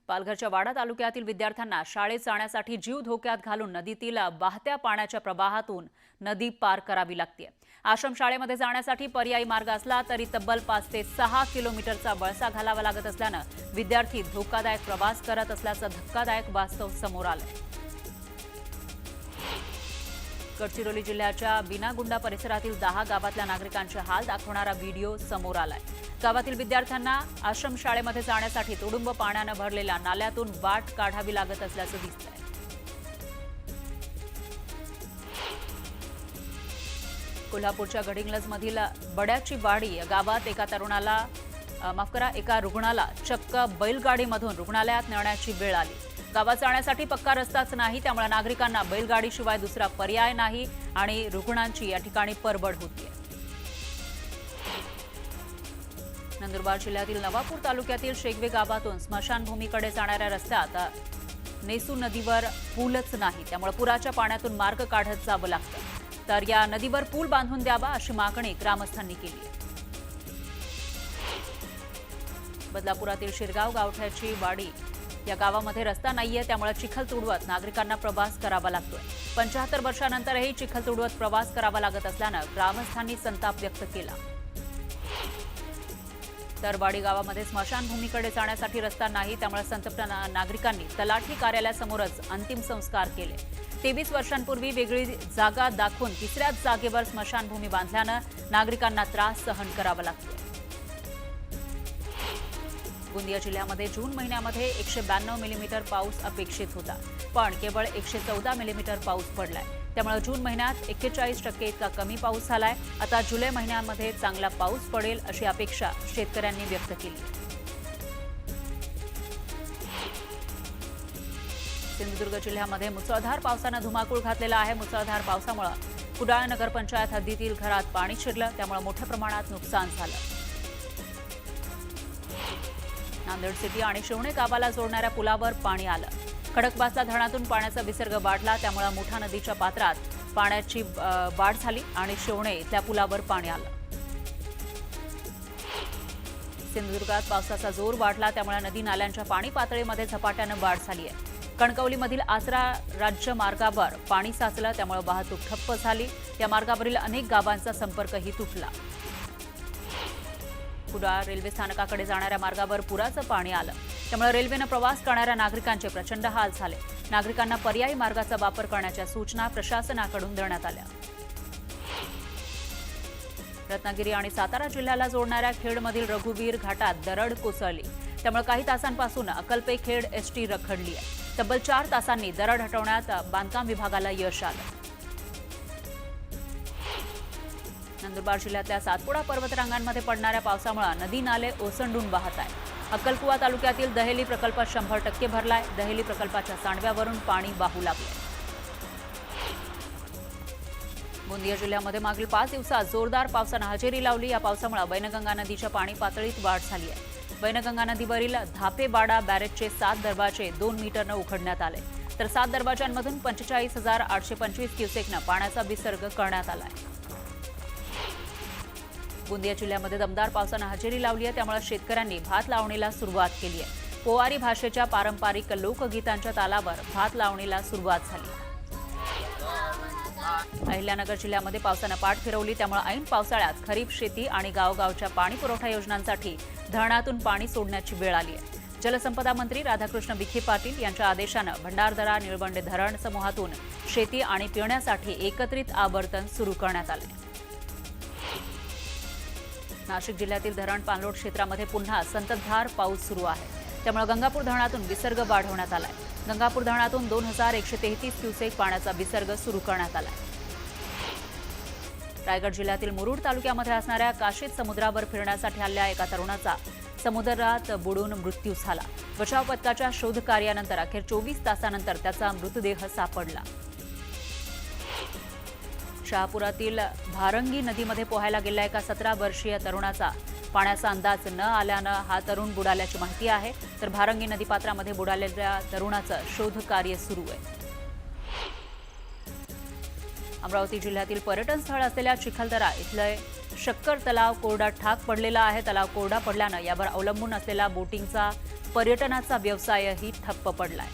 पालघरच्या वाडा तालुक्यातील विद्यार्थ्यांना शाळेत जाण्यासाठी जीव धोक्यात घालून नदीतील वाहत्या पाण्याच्या प्रवाहातून नदी पार करावी लागते। आश्रमशाळेमध्ये जाण्यासाठी पर्यायी मार्ग असला तरी तब्बल 5 ते 6 किलोमीटरचा वळसा घालावा लागत असल्याने विद्यार्थी धोकादायक प्रवास करत असल्याचं धक्कादायक वास्तव समोर आलंय। गडचिरोली जिल्ह्याच्या बिनागुंडा परिसरातील 10 गावातल्या नागरिकांचे हाल दाखवणारा व्हिडिओ समोर आलाय। गावातील विद्यार्थ्यांना आश्रमशाळेमध्ये जाण्यासाठी तुडुंब पाण्याने भरलेल्या नाल्यातून वाट काढावी लागत असल्याचं दिसतंय। कोल्हापूरच्या गडिंग्लजमधील बड्याची वाडी या गावात एका रुग्णाला चक्क बैलगाडीमधून रुग्णालयात नेण्याची वेळ आली। गावात जाण्यासाठी पक्का रस्ताच नाही, त्यामुळे नागरिकांना बैलगाडीशिवाय दुसरा पर्याय नाही आणि रुग्णांची या ठिकाणी परबड होतीये। नंदुरबार जिल्ह्यातील नवापूर तालुक्यातील शेगवे गावातून स्मशानभूमीकडे जाणाऱ्या रस्त्यात नेसू नदीवर पूलच नाही, त्यामुळे पुराच्या पाण्यातून मार्ग काढत जावं लागतं। तर या नदीवर पूल बांधून द्यावा अशी मागणी ग्रामस्थांनी केली आहे। बदलापुरातील शिरगाव गावठ्याची वाडी या गावामध्ये रस्ता नाहीये, त्यामुळे चिखल तुडवत नागरिकांना प्रवास करावा लागतोय। 75 वर्षांनंतरही चिखल तुडवत प्रवास करावा लागत असल्याने ग्रामस्थांनी संताप व्यक्त केला। तर वाडी गावामध्ये स्मशानभूमीकडे जाण्यासाठी रस्ता नाही, त्यामुळे संतप्त नागरिकांनी तलाठी कार्यालयासमोरच अंतिम संस्कार केले। 23 वर्षांपूर्वी वेगळी जागा दाखवून तिसऱ्याच जागेवर स्मशानभूमी बांधल्याने नागरिकांना त्रास सहन करावा लागतो। गोंदिया जिल्ह्यामध्ये जून महिन्यामध्ये 192 मिलीमीटर पाऊस अपेक्षित होता, पण केवळ 114 मिलीमीटर पाऊस पडलाय। त्यामुळे जून महिन्यात 41% इतका कमी पाऊस झालाय। आता जुलै महिन्यामध्ये चांगला पाऊस पडेल अशी अपेक्षा शेतकऱ्यांनी व्यक्त केली आहे। सिंधुदुर्ग जिल्ह्यामध्ये मुसळधार पावसाने धुमाकूळ घातलेला आहे। मुसळधार पावसामुळे कुडाळ नगरपंचायत हद्दीतील घरात पाणी शिरलं, त्यामुळे मोठ्या प्रमाणात नुकसान झालं। नांदेड सिटी आणि शिवणे गावाला जोडणाऱ्या पुलावर पाणी आलं। खडकवासला धरणातून पाण्याचा विसर्ग वाढला, त्यामुळे मुठा नदीच्या पात्रात पाण्याची वाढ झाली आणि शिवणे इथल्या पुलावर पाणी आलं। सिंधुदुर्गात पावसाचा जोर वाढला, त्यामुळे नदी नाल्यांच्या पाणी पातळीमध्ये झपाट्याने वाढ झाली आहे। कणकवलीमधील आसरा राज्य मार्गावर पाणी साचलं, त्यामुळे वाहतूक ठप्प झाली। या मार्गावरील अनेक गावांचा संपर्कही तुटला। कुडाळ रेल्वे स्थानकाकडे जाणाऱ्या मार्गावर पुराचं पाणी आलं, त्यामुळे रेल्वेने प्रवास करणाऱ्या नागरिकांचे प्रचंड हाल झाले। नागरिकांना पर्यायी मार्गाचा वापर करण्याच्या सूचना प्रशासनाकडून देण्यात आल्या। रत्नागिरी आणि सातारा जिल्ह्याला जोडणाऱ्या खेडमधील रघुवीर घाटात दरड कोसळली, त्यामुळे काही तासांपासून अकल्पे खेड एसटी रखडली आहे। तब्बल 4 तासांनी दरड हटवण्यात बांधकाम विभागाला यश आलं। नंदुरबार जिल्ह्यातल्या सातपुडा पर्वतरांगांमध्ये पडणाऱ्या पावसामुळे नदी नाले ओसंडून वाहत आहेत। अक्कलकुवा तालुक्यातील दहेली प्रकल्प 100% भरलाय। दहेली प्रकल्पाच्या सांडव्यावरून पाणी वाहू लागले। गोंदिया जिल्ह्यामध्ये मागील 5 दिवसात जोरदार पावसाने हजेरी लावली। या पावसामुळे वैनगंगा नदीच्या पाणी पातळीत वाढ झाली आहे। वैनगंगा नदीवरील धापेबाडा बॅरेजचे 7 दरवाजे 2 मीटरने उघडण्यात आले, तर 7 दरवाजांमधून 45,825 क्युसेकने पाण्याचा विसर्ग करण्यात आला आहे। गोंदिया जिल्ह्यामध्ये दमदार पावसाने हजेरी लावली आहे, त्यामुळे शेतकऱ्यांनी भात लावणीला सुरुवात केली आहे। पोवारी भाषेच्या पारंपरिक लोकगीतांच्या तालावर भात लावणीला सुरुवात झाली। अहिल्यानगर जिल्ह्यामध्ये पावसाने पाठ फिरवली, त्यामुळे ऐन पावसाळ्यात खरीप शेती आणि गावगावच्या पाणी पुरवठा योजनांसाठी धरणातून पाणी सोडण्याची वेळ आली आहे। जलसंपदा मंत्री राधाकृष्ण विखे पाटील यांच्या आदेशाने भंडारदरा निळवंडे धरण समूहातून शेती आणि पिण्यासाठी एकत्रित आवर्तन सुरू करण्यात आले। नाशिक जिल्ह्यातील धरण पाणलोट क्षेत्रामध्ये पुन्हा संततधार पाऊस सुरू आहे, त्यामुळे गंगापूर धरणातून विसर्ग वाढवण्यात आलाय। गंगापूर धरणातून 2133 क्युसेक पाण्याचा विसर्ग सुरू करण्यात आलाय। रायगड जिल्ह्यातील मुरुड तालुक्यामध्ये असणाऱ्या काशीत समुद्रावर फिरण्यासाठी आलेल्या एका तरुणाचा समुद्रात बुडून मृत्यू झाला। बचाव पथकाच्या शोध कार्यानंतर अखेर 24 तासानंतर त्याचा मृतदेह सापडला। शहापुरातील भारंगी नदीमध्ये पोहायला गेलेल्या एका 17 वर्षीय तरुणाचा पाण्याचा अंदाज न आल्यानं हा तरुण बुडाल्याची माहिती आहे, तर भारंगी नदीपात्रामध्ये बुडालेल्या तरुणाचं शोध कार्य सुरू आहे। अमरावती जिल्ह्यातील पर्यटन स्थळ असलेल्या चिखलदरा इथले शक्कर तलाव कोरडा ठाक पडलेला आहे. तलाव कोरडा पडल्यानं यावर अवलंबून असलेला बोटिंगचा पर्यटनाचा व्यवसायही ठप्प पडलाय.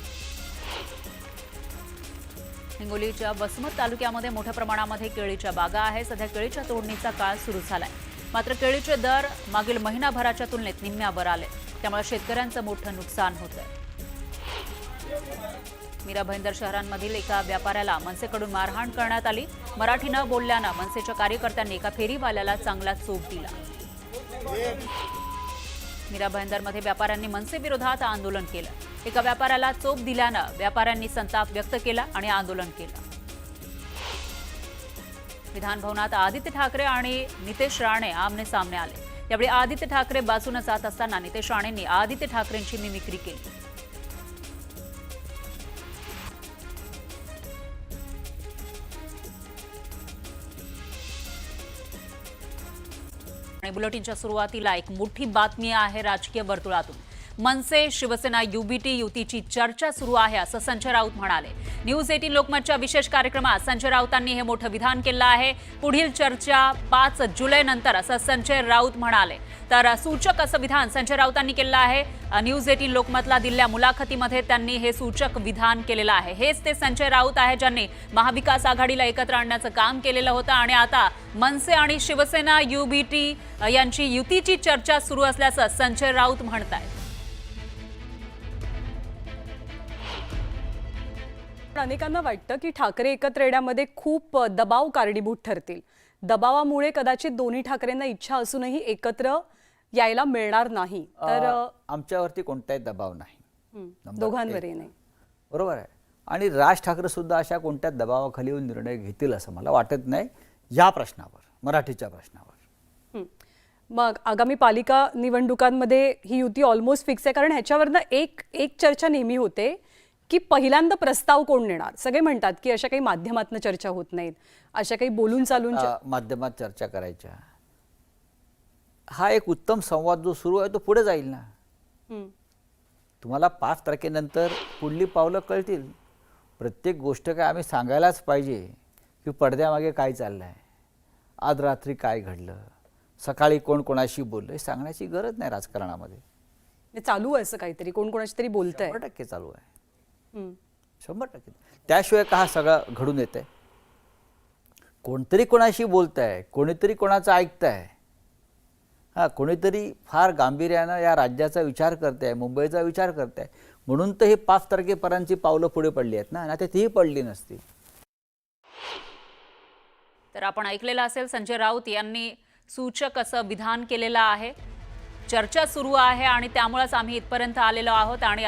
हिंगोलीच्या वसमत तालुक्यामध्ये मोठ्या प्रमाणामध्ये केळीच्या बागा आहे. सध्या केळीच्या तोडणीचा काळ सुरू झालाय. मात्र केळीचे दर मागील महिनाभराच्या तुलनेत निम्म्यावर आले. त्यामुळे शेतकऱ्यांचं मोठं नुकसान होतंय. मीरा भाईंदर शहरांमधील एका व्यापाऱ्याला मनसेकडून मारहाण करण्यात आली. मराठी न बोलल्यानं मनसेच्या कार्यकर्त्यांनी एका फेरीवाल्याला चांगला चोप दिला. मीरा भाईंदरमध्ये व्यापाऱ्यांनी मनसे विरोधात आंदोलन केलं. एका व्यापाऱ्याला चोप दिल्यानं व्यापाऱ्यांनी संताप व्यक्त केला आणि आंदोलन केलं. विधानभवनात आदित्य ठाकरे आणि नितेश राणे आमने सामने आले. यावेळी आदित्य ठाकरे बाजूनं जात असताना नितेश राणेंनी आदित्य ठाकरेंची मिमिक्री केली. आणि बुलेटिनच्या सुरुवातीला एक मोठी बातमी आहे राजकीय वर्तुळातून. मनसे शिवसेना युबीटी युतीची चर्चा सुरू आहे असं संजय राऊत म्हणाले. न्यूज 18 लोकमतच्या विशेष कार्यक्रमात संजय राऊतांनी हे मोठं विधान केलं आहे. पुढील चर्चा 5 जुलैनंतर असं संजय राऊत म्हणाले. तर सूचक असं विधान संजय राऊतांनी केलं आहे. न्यूज 18 लोकमतला दिलेल्या मुलाखतीमध्ये त्यांनी हे सूचक विधान केलेलं आहे. हेच ते संजय राऊत आहे ज्यांनी महाविकास आघाडीला एकत्र आणण्याचं काम केलेलं होतं आणि आता मनसे आणि शिवसेना युबीटी यांची युतीची चर्चा सुरू असल्याचं संजय राऊत म्हणतायत. अनेकांना वाटतं की ठाकरे एकत्र येण्यामध्ये खूप दबाव कारणीभूत ठरतील. दबावामुळे कदाचित दोन्ही ठाकरेंना इच्छा असूनही एकत्र यायला मिळणार नाही. तर आमच्यावरती कोणताही दबाव नाही, दोघांवरही नाही. बरोबर आहे. आणि राज ठाकरे सुद्धा अशा कोणत्या दबावाखाली येऊन निर्णय घेतील असं मला वाटत नाही या प्रश्नावर, मराठीच्या प्रश्नावर. मग आगामी पालिका निवडणुकांमध्ये ही युती ऑलमोस्ट फिक्स आहे. कारण ह्याच्यावरनं एक चर्चा नेहमी होते की पहिल्यांदा प्रस्ताव कोण नेणार. सगळे म्हणतात की अशा काही माध्यमातून चर्चा होत नाहीत, अशा काही बोलून चालून माध्यमात चर्चा करायच्या. हा एक उत्तम संवाद जो सुरू आहे तो पुढे जाईल ना. तुम्हाला 5 तारखेनंतर पुढली पावलं कळतील. प्रत्येक गोष्ट काय आम्ही सांगायलाच पाहिजे की पडद्यामागे काय चाललं आहे, आज रात्री काय घडलं, सकाळी कोण कोणाशी बोललं, हे सांगण्याची गरज नाही राजकारणामध्ये. चालू आहे असं काहीतरी, कोण कोणाशी तरी बोलतंय. 100% चालू आहे, 100%. त्याशिवाय का हा सगळं घडून येत आहे. कोणतरी कोणाशी बोलतंय, कोणीतरी कोणाचं ऐकतंय. कोणीतरी फार गांभीर्यानं या राज्याचा विचार करतंय, मुंबईचा विचार करतंय. म्हणून तर हे 5 तारखेपर्यंतची पावलं पुढे पडली आहेत ना, नाहीतर तीही पडली नसती. तर आपण ऐकलेलं असेल संजय राऊत यांनी सूचक असं विधान केलेलं आहे. चर्चा सुरू आहे आणि त्यामुळेच आम्ही इथपर्यंत आलेलो आहोत आणि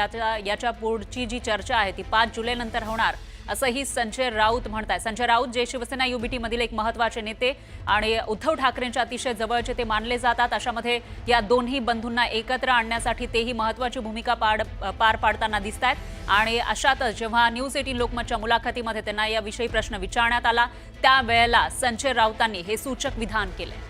याच्या पुढची जी चर्चा आहे ती 5 जुलैनंतर होणार असंही संजय राऊत म्हणतात. संजय राऊत जे शिवसेना युबीटी मधील एक महत्त्वाचे नेते आणि उद्धव ठाकरेंच्या अतिशय जवळचे ते मानले जातात. अशामध्ये या दोन्ही बंधूंना एकत्र आणण्यासाठी तेही महत्त्वाची भूमिका पार पाडताना दिसत आहेत. आणि अशातच जेव्हा न्यूज 18 लोकमतच्या मुलाखतीमध्ये त्यांना याविषयी प्रश्न विचारण्यात आला त्यावेळेला संजय राऊतांनी हे सूचक विधान केले.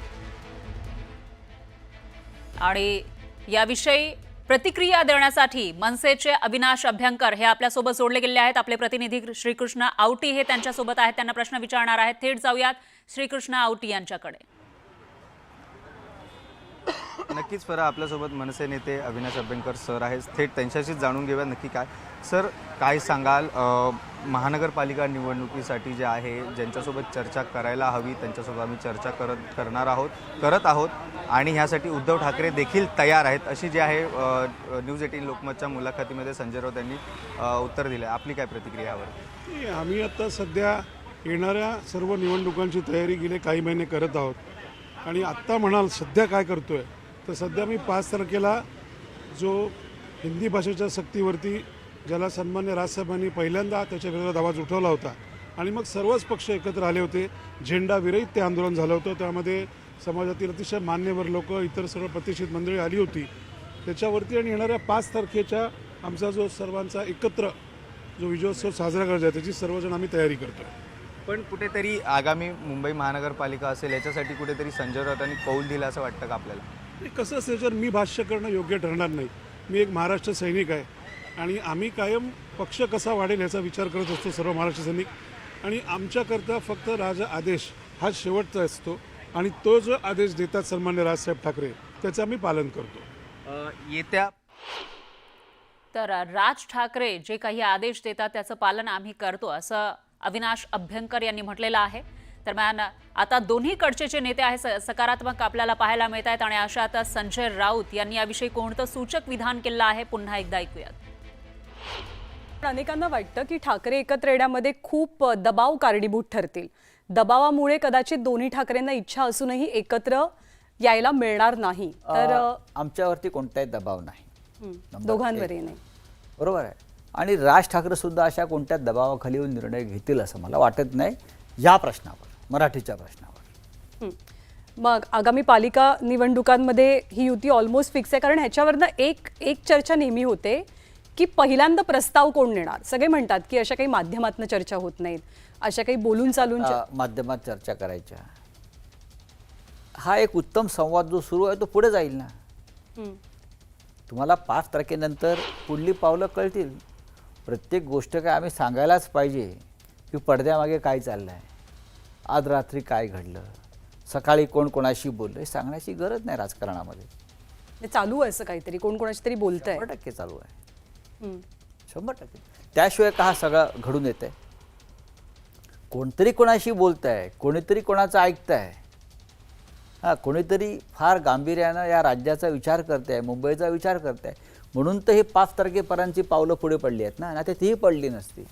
आणि याविषयी प्रतिक्रिया देण्यासाठी मनसेचे अविनाश अभ्यंकर हे आपल्यासोबत जोडले गेले आहेत. आपले प्रतिनिधी श्रीकृष्ण आवटी हे त्यांच्यासोबत आहेत, त्यांना प्रश्न विचारणार आहेत. थेट जाऊयात श्रीकृष्ण आवटी यांच्याकडे. नक्कीच फरा आपल्यासोबत मनसे नेते अविनाश अभ्यंकर सर आहेत. थेट त्यांच्याशीच जाणून घेऊया नक्की काय. सर काय सांगाल, महानगरपालिका निवडणुकीसाठी जे आहे ज्यांच्यासोबत चर्चा करायला हवी त्यांच्यासोबत आम्ही चर्चा करत आहोत आणि ह्यासाठी उद्धव ठाकरे देखील तयार आहेत अशी जी आहे न्यूज 18 लोकमतच्या मुलाखतीमध्ये संजय राऊत यांनी उत्तर दिलं. आपली काय प्रतिक्रिया यावर? आम्ही आता सध्या येणाऱ्या सर्व निवडणुकांची तयारी गेले काही महिने करत आहोत आणि आत्ता म्हणाल सध्या काय करतोय तर सध्या मी 5 तारखेला जो हिंदी भाषेच्या सक्तीवरती ज्याला सन्मान्य राजसाहेबांनी पहिल्यांदा त्याच्या विरोधात आवाज उठवला होता आणि मग सर्वच पक्ष एकत्र आले होते. झेंडा विरहित ते आंदोलन झालं होतं. त्यामध्ये समाजातील अतिशय मान्यवर लोक, इतर सर्व प्रतिष्ठित मंडळी आली होती त्याच्यावरती. आणि येणाऱ्या 5 तारखेच्या आमचा जो सर्वांचा एकत्र जो विजयोत्सव साजरा करायचा आहे त्याची सर्वजण आम्ही तयारी करतो. पण कुठेतरी आगामी मुंबई महानगरपालिका असेल याच्यासाठी कुठेतरी संजय राऊतांनी कौल दिला असं वाटतं का आपल्याला? कसं असेल तर मी भाष्य करणं योग्य ठरणार नाही. मी एक महाराष्ट्र सैनिक आहे आणि आम्ही कायम पक्ष कसा वाढेल याचा विचार करत असतो सर्व महाराष्ट्र सैनिक. आणि आमच्याकरता फक्त राज आदेश हा शेवटचा असतो. आणि तो जो आदेश देतात सन्मान्य राजसाहेब ठाकरे त्याचं आम्ही पालन करतो. येत्या तर राज ठाकरे जे काही आदेश देतात त्याचं पालन आम्ही करतो असं अविनाश अभ्यंकर यांनी म्हटलेलं आहे. दरम्यान आता दोन्हीकडचे जे नेते आहेत सकारात्मक आपल्याला पाहायला मिळत आहेत आणि अशातच संजय राऊत यांनी याविषयी कोणतं सूचक विधान केलं आहे पुन्हा एकदा ऐकूयात. पण अनेकांना वाटतं की ठाकरे एकत्र येण्यामध्ये खूप दबाव कारणीभूत ठरतील. दबावामुळे कदाचित दोन्ही ठाकरेंना इच्छा असूनही एकत्र यायला मिळणार नाही. तर आमच्यावरती कोणताही दबाव नाही, नंबर दोघांवरही एक. नाही. बरोबर आहे. आणि राज ठाकरे सुद्धा अशा कोणत्या दबावाखाली येऊन निर्णय घेतील असं मला वाटत नाही या प्रश्नावर, मराठीच्या प्रश्नावर. मग आगामी पालिका निवडणुकांमध्ये ही युती ऑलमोस्ट फिक्स आहे, कारण ह्याच्यावरनं एक चर्चा नेहमी होते की पहिल्यांदा प्रस्ताव कोण नेणार. सगळे म्हणतात की अशा काही माध्यमातनं चर्चा होत नाहीत, अशा काही बोलून चालून माध्यमात चर्चा करायच्या. हा एक उत्तम संवाद जो सुरू आहे तो पुढे जाईल ना. तुम्हाला 5 तारखेनंतर पुढली पावलं कळतील. प्रत्येक गोष्ट काय आम्ही सांगायलाच पाहिजे की पडद्यामागे काय चाललं आहे, आज रात्री काय घडलं, सकाळी कोण कोणाशी बोललं, हे सांगण्याची गरज नाही राजकारणामध्ये. चालू आहे असं काहीतरी, कोण कोणाशी तरी बोलतंय. 100% चालू आहे, 100%. त्याशिवाय का हा सगळं घडून येत आहे? कोणतरी कोणाशी बोलत आहे, कोणीतरी कोणाचं ऐकत आहे. हां, कोणीतरी फार गांभीर्यानं या राज्याचा विचार करत आहे, मुंबईचा विचार करत आहे. म्हणून तर हे 5 तारखेपर्यंतची पावलं पुढे पडली आहेत ना, नाही तर तीही पडली नसती.